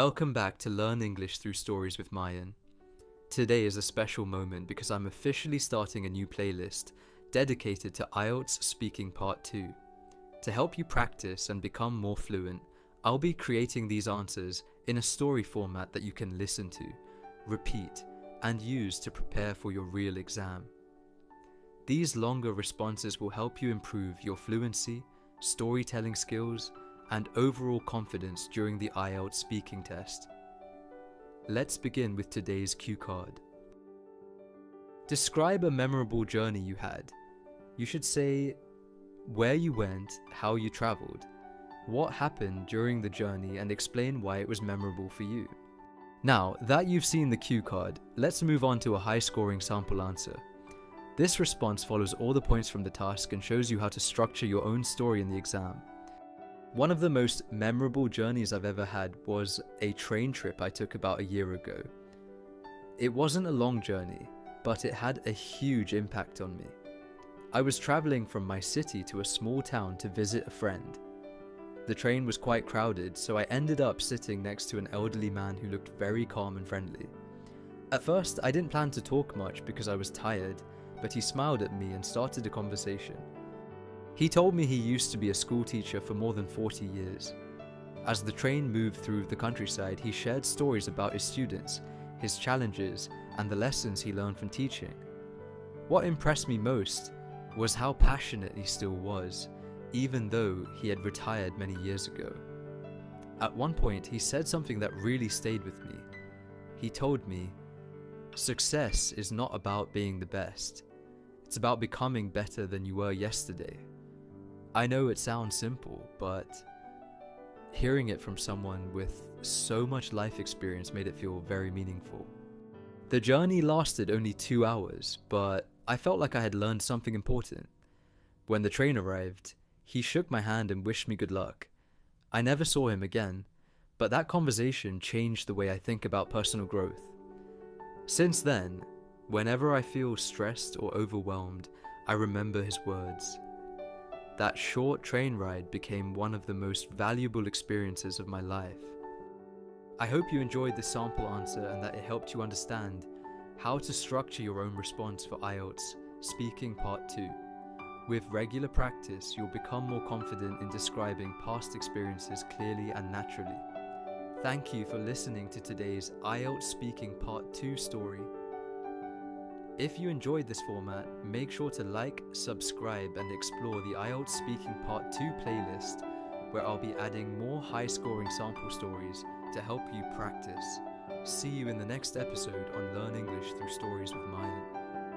Welcome back to Learn English Through Stories with Mayan. Today is a special moment because I'm officially starting a new playlist dedicated to IELTS Speaking Part 2. To help you practice and become more fluent, I'll be creating these answers in a story format that you can listen to, repeat, and use to prepare for your real exam. These longer responses will help you improve your fluency, storytelling skills, and overall confidence during the IELTS speaking test. Let's begin with today's cue card. Describe a memorable journey you had. You should say where you went, how you traveled, what happened during the journey, and explain why it was memorable for you. Now that you've seen the cue card, let's move on to a high-scoring sample answer. This response follows all the points from the task and shows you how to structure your own story in the exam. One of the most memorable journeys I've ever had was a train trip I took about a year ago. It wasn't a long journey, but it had a huge impact on me. I was traveling from my city to a small town to visit a friend. The train was quite crowded, so I ended up sitting next to an elderly man who looked very calm and friendly. At first, I didn't plan to talk much because I was tired, but he smiled at me and started a conversation. He told me he used to be a school teacher for more than 40 years. As the train moved through the countryside, he shared stories about his students, his challenges, and the lessons he learned from teaching. What impressed me most was how passionate he still was, even though he had retired many years ago. At one point, he said something that really stayed with me. He told me, "Success is not about being the best. It's about becoming better than you were yesterday." I know it sounds simple, but hearing it from someone with so much life experience made it feel very meaningful. The journey lasted only 2 hours, but I felt like I had learned something important. When the train arrived, he shook my hand and wished me good luck. I never saw him again, but that conversation changed the way I think about personal growth. Since then, whenever I feel stressed or overwhelmed, I remember his words. That short train ride became one of the most valuable experiences of my life. I hope you enjoyed the sample answer and that it helped you understand how to structure your own response for IELTS Speaking Part 2. With regular practice, you'll become more confident in describing past experiences clearly and naturally. Thank you for listening to today's IELTS Speaking Part 2 story. If you enjoyed this format, make sure to like, subscribe, and explore the IELTS Speaking Part 2 playlist, where I'll be adding more high-scoring sample stories to help you practice. See you in the next episode on Learn English Through Stories with Mayan.